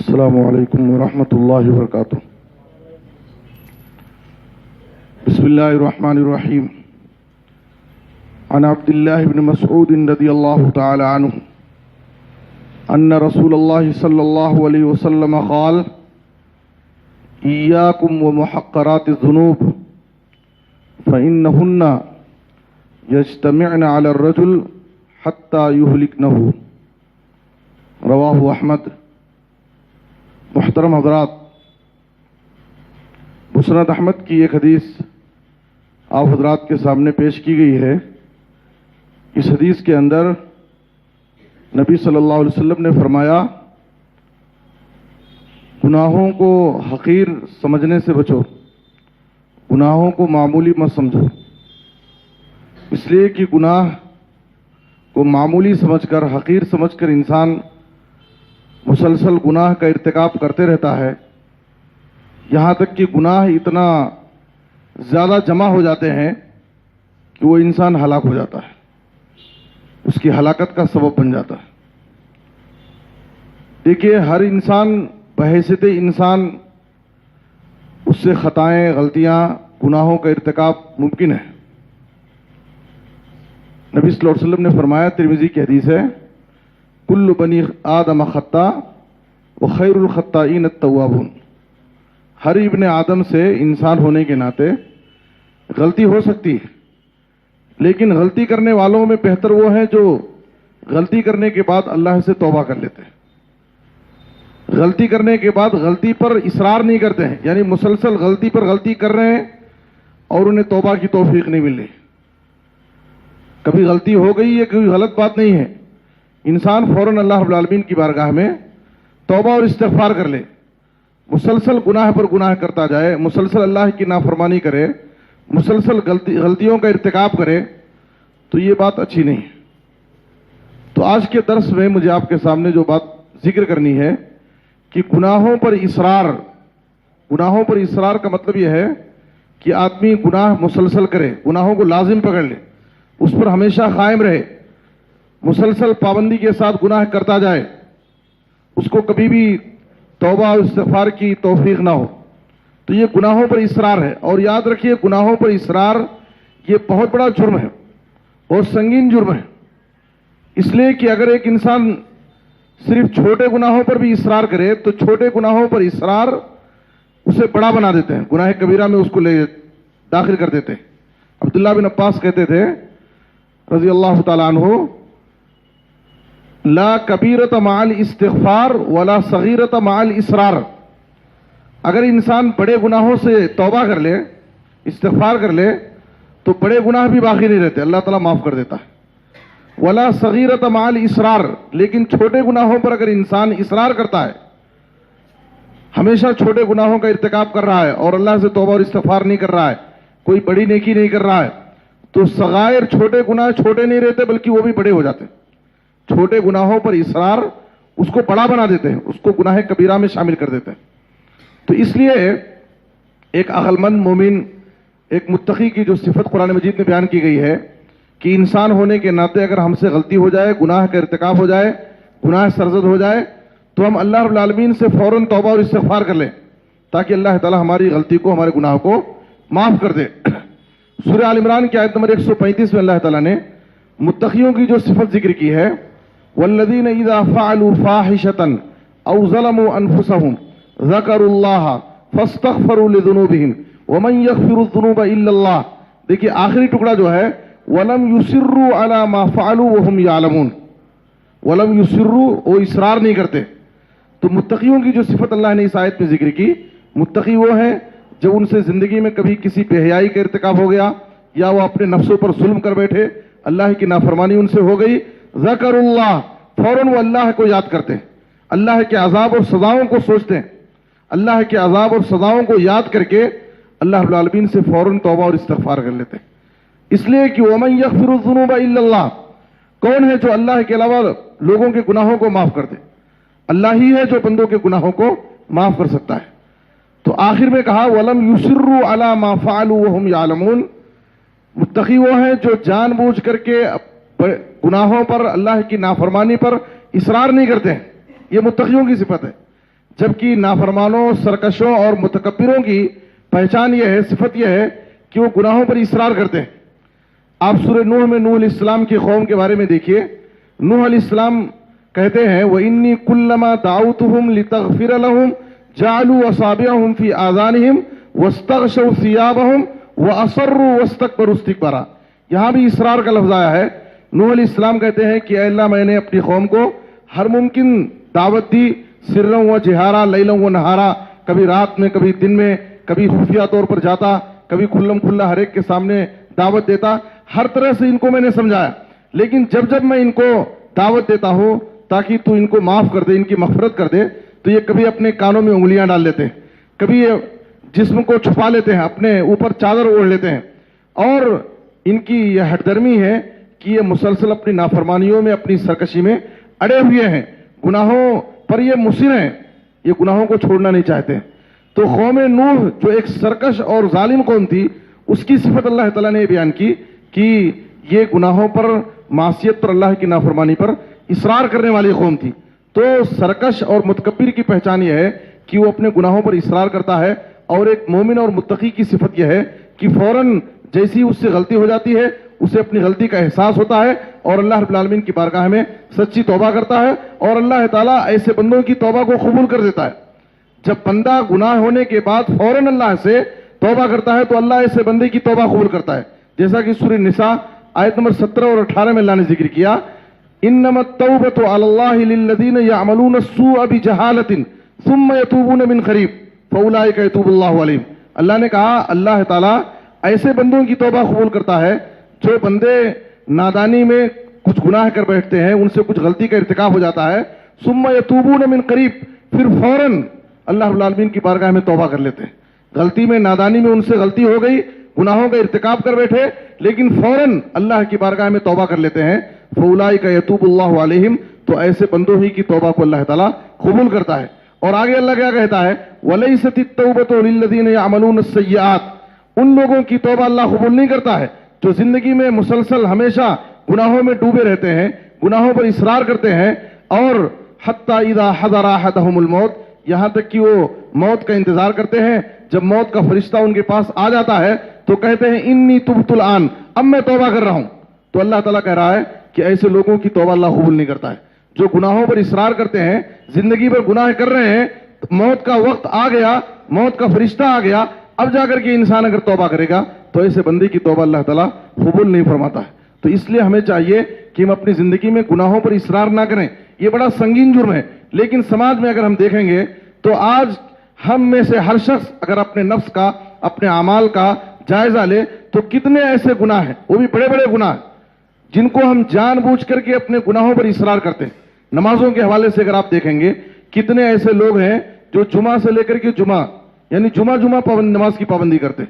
السلام علیکم ورحمۃ اللہ وبرکاتہ. بسم اللہ الرحمن الرحیم. عن عبد الله بن مسعود رضی اللہ تعالی عنہ ان رسول اللہ صلی اللہ علیہ وسلم قال ایاکم ومحقرات الذنوب فإنهن یجتمعن علی الرجل حتی یہلکنہ. رواہ احمد. محترم حضرات، مسند احمد کی ایک حدیث آپ حضرات کے سامنے پیش کی گئی ہے. اس حدیث کے اندر نبی صلی اللہ علیہ وسلم نے فرمایا گناہوں کو حقیر سمجھنے سے بچو، گناہوں کو معمولی مت سمجھو. اس لیے کہ گناہ کو معمولی سمجھ کر، حقیر سمجھ کر انسان مسلسل گناہ کا ارتکاب کرتے رہتا ہے، یہاں تک کہ گناہ اتنا زیادہ جمع ہو جاتے ہیں کہ وہ انسان ہلاک ہو جاتا ہے، اس کی ہلاکت کا سبب بن جاتا ہے. دیکھیے، ہر انسان بحیثیت انسان اس سے خطائیں، غلطیاں، گناہوں کا ارتکاب ممکن ہے. نبی صلی اللہ علیہ وسلم نے فرمایا، ترمذی کی حدیث ہے، کل بنی آدم خطا وخیر الخطائین التوابون. ہر ابن آدم سے انسان ہونے کے ناطے غلطی ہو سکتی ہے، لیکن غلطی کرنے والوں میں بہتر وہ ہیں جو غلطی کرنے کے بعد اللہ سے توبہ کر لیتے ہیں. غلطی کرنے کے بعد غلطی پر اصرار نہیں کرتے ہیں، یعنی مسلسل غلطی پر غلطی کر رہے ہیں اور انہیں توبہ کی توفیق نہیں مل رہی. کبھی غلطی ہو گئی، یہ کوئی غلط بات نہیں ہے، انسان فوراً اللہ رب العالمین کی بارگاہ میں توبہ اور استغفار کر لے. مسلسل گناہ پر گناہ کرتا جائے، مسلسل اللہ کی نافرمانی کرے، مسلسل غلطیوں کا ارتکاب کرے، تو یہ بات اچھی نہیں ہے. تو آج کے درس میں مجھے آپ کے سامنے جو بات ذکر کرنی ہے کہ گناہوں پر اصرار. گناہوں پر اصرار کا مطلب یہ ہے کہ آدمی گناہ مسلسل کرے، گناہوں کو لازم پکڑ لے، اس پر ہمیشہ قائم رہے، مسلسل پابندی کے ساتھ گناہ کرتا جائے، اس کو کبھی بھی توبہ اور استغفار کی توفیق نہ ہو. تو یہ گناہوں پر اصرار ہے. اور یاد رکھیے، گناہوں پر اصرار یہ بہت بڑا جرم ہے، بہت سنگین جرم ہے. اس لیے کہ اگر ایک انسان صرف چھوٹے گناہوں پر بھی اصرار کرے تو چھوٹے گناہوں پر اصرار اسے بڑا بنا دیتے ہیں، گناہ کبیرہ میں اس کو لے داخل کر دیتے ہیں. عبداللہ بن عباس کہتے تھے رضی اللہ تعالیٰ عنہ، لا کبیرت مع الاستغفار ولا صغیرت مع الاصرار. اگر انسان بڑے گناہوں سے توبہ کر لے، استغفار کر لے، تو بڑے گناہ بھی باقی نہیں رہتے، اللہ تعالیٰ معاف کر دیتا ہے. ولا صغیرت مع الاصرار. لیکن چھوٹے گناہوں پر اگر انسان اصرار کرتا ہے، ہمیشہ چھوٹے گناہوں کا ارتکاب کر رہا ہے اور اللہ سے توبہ اور استغفار نہیں کر رہا ہے، کوئی بڑی نیکی نہیں کر رہا ہے، تو صغائر، چھوٹے گناہ چھوٹے نہیں رہتے بلکہ وہ بھی بڑے ہو جاتے ہیں. چھوٹے گناہوں پر اصرار اس کو بڑا بنا دیتے ہیں، اس کو گناہ کبیرہ میں شامل کر دیتے ہیں. تو اس لیے ایک عقل مند مومن، ایک متقی کی جو صفت قرآن مجید میں بیان کی گئی ہے کہ انسان ہونے کے ناطے اگر ہم سے غلطی ہو جائے، گناہ کا ارتکاب ہو جائے، گناہ سرزد ہو جائے، تو ہم اللہ رب العالمین سے فوراً توبہ اور استغفار کر لیں تاکہ اللہ تعالی ہماری غلطی کو، ہمارے گناہ کو معاف کر دے. سورہ آل عمران کی آیت نمبر 135 میں اللہ تعالیٰ نے متقیوں کی جو صفت ذکر کی ہے، والذین اذا فعلوا فاحشۃ او ظلموا انفسهم ذکروا اللہ فاستغفروا لذنوبهم ومن یغفر الذنوب الا اللہ. دیکھیے آخری ٹکڑا جو ہے، ولم یصروا علی ما فعلوا وهم یعلمون. ولم یصروا، وہ اصرار نہیں کرتے. تو متقیوں کی جو صفت اللہ نے اس آیت میں ذکر کی، متقی وہ ہیں جب ان سے زندگی میں کبھی کسی بے حیائی کا ارتکاب ہو گیا یا وہ اپنے نفسوں پر ظلم کر بیٹھے، اللہ کی نافرمانی ان سے ہو گئی، ذکر اللہ، فوراً وہ اللہ کو یاد کرتے ہیں، اللہ کے عذاب اور سزاؤں کو سوچتے ہیں، اللہ کے عذاب اور سزاؤں کو یاد کر کے اللہ رب العالمین سے فوراً توبہ اور استغفار کر لیتے ہیں. اس لیے کہ وَمَن يَغْفِرُ الذُّنُوبَ إِلَّا اللَّهُ، کون ہے جو اللہ کے علاوہ لوگوں کے گناہوں کو معاف کر دے؟ اللہ ہی ہے جو بندوں کے گناہوں کو معاف کر سکتا ہے. تو آخر میں کہا وَلَمْ يُصِرُّوا عَلَى مَا فَعَلُوا وَهُمْ يَعْلَمُونَ. متقی وہ ہیں جو جان بوجھ کر کے گناہوں پر، اللہ کی نافرمانی پر اصرار نہیں کرتے ہیں. یہ متقیوں کی صفت ہے. जबकि नाफरमानों, सरकशों और मुतकब्बिरों की पहचान यह है, सिफत यह है कि वो गुनाहों पर इसरार करते हैं। आप सूरह नूह में नूह अलैहिस्सलाम की कौम के बारे में देखिए। नूह अलैहिस्सलाम कहते हैं, व इन्नी कुल्लमा दाऊतुहुम लितगफिर लहुम जालू असाबिअहुम फी आज़ानिहिम वस्तगशौ सियाबहुम व असर्रू वस्तकबरू इस्तिकबारा। यहां भी इसरार का लफ्ज आया है। नूह अलैहिस्सलाम कहते हैं कि अल्लाह, मैंने अपनी कौम को हर मुमकिन दावत दी, सिर्रन व जिहारा, लैलन व नहारा, कभी रात में, कभी दिन में, कभी खुफिया तौर पर जाता, कभी खुल्लम खुल्ला हर एक के सामने दावत देता। हर तरह से इनको मैंने समझाया, लेकिन जब जब मैं इनको दावत देता हूं ताकि तू इनको माफ कर दे, इनकी मगफरत कर दे, तो ये कभी अपने कानों में उंगलियां डाल लेते हैं, कभी ये जिस्म को छुपा लेते हैं, अपने ऊपर चादर ओढ़ लेते हैं। और इनकी यह हठधर्मी है कि ये मुसलसल अपनी नाफरमानियों में, अपनी सरकशी में अड़े हुए हैं, गुनाहों पर ये मुसिर हैं, ये गुनाहों को छोड़ना नहीं चाहते। तो कौम नूह जो एक सरकश और जालिम कौम थी, उसकी सिफत अल्लाह ताला ने बयान की कि ये गुनाहों पर, मासियत पर, अल्लाह की नाफरमानी पर इसरार करने वाली कौम थी। तो सरकश और मुतकब्बिर की पहचान यह है कि वो अपने गुनाहों पर इसरार करता है। और एक मोमिन और मुत्तकी की सिफत यह है कि फौरन जैसी उससे गलती हो जाती है, उसे अपनी गलती का एहसास होता है और अल्लाह रब्बुल आलमीन की बारगाह में सच्ची तौबा करता है, और अल्लाह ताला ऐसे बंदों की तौबा को कबूल कर देता है। जब बंदा गुनाह होने के बाद फौरन अल्लाह से तौबा करता है तो अल्लाह ऐसे बंदे की तौबा कबूल करता है। जैसा कि सूरह निसा आयत नंबर 17 और 18 में अल्लाह ने जिक्र किया, इन्नमत तौबतु अलल्लाहि लिल्लज़ीना यअमलून अस्सूअ बिजहालतिन सुम्मा यतूबून मिन क़रीब फउलाइका यतूबुल्लाहु अलैहिम। अल्लाह ने कहा, अल्लाह ताला ऐसे बंदों की तौबा कबूल करता है जो बंदे नादानी में कुछ गुनाह कर बैठते हैं, उनसे कुछ गलती का इर्तिकाब हो जाता है, सुम्मा यतूबून मिन क़रीब, फिर फौरन अल्लाह रब्बुल आलमीन की बारगाह में तौबा कर लेते हैं। गलती में, नादानी में उनसे गलती हो गई, गुनाहों का इर्तिकाब कर बैठे, लेकिन फौरन अल्लाह की बारगाह में तौबा कर लेते हैं। फउलाइका यतूबुल्लाहु अलैहिम, तो ऐसे बंदों ही की तौबा को अल्लाह ताला कबूल करता है। और आगे अल्लाह क्या कहता है, वलैसतित तौबतु लिल्लज़ीना यअमलून अस्सय्यात, उन लोगों की तौबा अल्लाह कबूल नहीं करता है जो जिंदगी में मुसलसल हमेशा गुनाहों में डूबे रहते हैं, गुनाहों पर इसरार करते हैं, और हत्ता इज़ा हज़रा अहदहुमुल मौत, यहां तक कि वो मौत का इंतजार करते हैं। जब मौत का फरिश्ता उनके पास आ जाता है तो कहते हैं, इन्नी तुब्तुल आन, अब मैं तौबा कर रहा हूं। तो अल्लाह ताला कह रहा है कि ऐसे लोगों की तौबा अल्लाह कबूल नहीं करता है। जो गुनाहों पर इसरार करते हैं, जिंदगी भर गुनाह कर रहे हैं, तो मौत का वक्त आ गया, मौत का फरिश्ता आ गया, अब जाकर के इंसान अगर तौबा करेगा तो ऐसे बंदे की तौबा अल्लाह ताला कबूल नहीं फरमाता है। तो इसलिए हमें चाहिए कि हम अपनी जिंदगी में गुनाहों पर इसरार ना करें। ये बड़ा संगीन जुर्म है, लेकिन समाज में अगर हम देखेंगे तो आज हम में से हर शख्स अगर अपने नफ्स का, अपने अमाल का जायजा ले तो कितने ऐसे गुनाह हैं, वो भी बड़े बड़े गुनाह, जिनको हम जानबूझ करके अपने गुनाहों पर इसरार करते हैं। नमाजों के हवाले से अगर आप देखेंगे, कितने ऐसे लोग हैं जो जुमा से लेकर के जुमा, यानी जुमा नमाज की पाबंदी करते,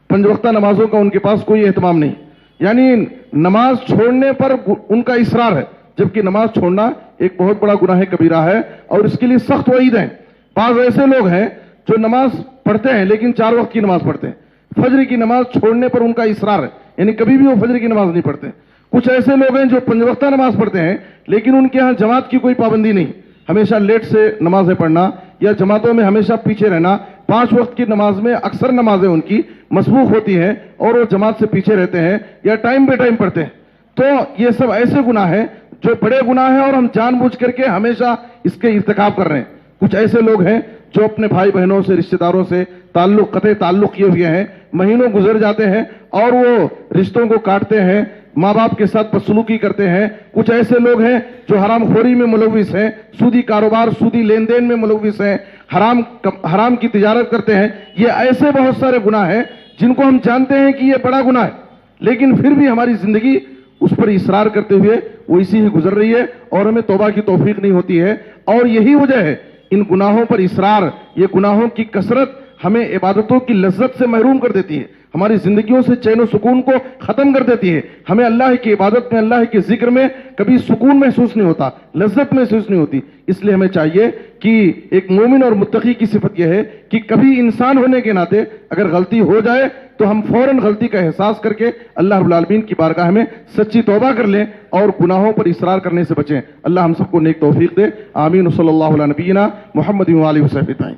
पंज वक्ता नमाजों का उनके पास कोई एहतमाम नहीं, यानी नमाज छोड़ने पर उनका इसरार है, जबकि नमाज छोड़ना एक बहुत बड़ा गुनाह कबीरा है और इसके लिए सख्त वईद है। बाज ऐसे लोग हैं जो नमाज पढ़ते हैं लेकिन 4 वक्त की नमाज पढ़ते हैं, फजर की नमाज छोड़ने पर उनका इसरार है, यानी कभी भी वो फजर की नमाज नहीं पढ़ते। कुछ ऐसे लोग हैं जो 5 वक्ता नमाज पढ़ते हैं लेकिन उनके यहाँ जमात की कोई पाबंदी नहीं, हमेशा लेट से नमाजें पढ़ना या जमातों में हमेशा पीछे रहना। 5 वक्त की नमाज में अक्सर नमाजें उनकी मसबूक होती हैं और वो जमात से पीछे रहते हैं या टाइम पे टाइम पढ़ते हैं। तो ये सब ऐसे गुनाह हैं जो बड़े गुनाह हैं और हम जानबूझ करके हमेशा इसके इर्तिकाब कर रहे हैं। कुछ ऐसे लोग हैं जो अपने भाई बहनों से, रिश्तेदारों से कतई ताल्लुक किए हुए हैं, महीनों गुजर जाते हैं और वो रिश्तों को काटते हैं, माँ बाप के साथ बदसलूकी करते हैं। कुछ ऐसे लोग हैं जो हरामखोरी में मुलविस हैं, सूदी कारोबार, सूदी लेन देन में मुलविस हैं, हराम की तिजारत करते हैं। ये ऐसे बहुत सारे गुनाह हैं जिनको हम जानते हैं कि ये बड़ा गुनाह है, लेकिन फिर भी हमारी जिंदगी उस पर इसरार करते हुए वो इसी ही गुजर रही है और हमें तौबा की तौफीक नहीं होती है। और यही वजह है इन गुनाहों पर इसरार, ये गुनाहों की कसरत हमें इबादतों की लज्जत से महरूम कर देती है। ہماری زندگیوں سے چین و سکون کو ختم کر دیتی ہے. ہمیں اللہ کی عبادت میں، اللہ کے ذکر میں کبھی سکون محسوس نہیں ہوتا، لذت محسوس نہیں ہوتی. اس لیے ہمیں چاہیے کہ ایک مومن اور متقی کی صفت یہ ہے کہ کبھی انسان ہونے کے ناطے اگر غلطی ہو جائے تو ہم فوراً غلطی کا احساس کر کے اللہ رب العالمین کی بارگاہ میں سچی توبہ کر لیں اور گناہوں پر اصرار کرنے سے بچیں. اللہ ہم سب کو نیک توفیق دے. آمین. صلی اللہ علیہ نبینا محمد و آلہ وصحبہ اجمعین.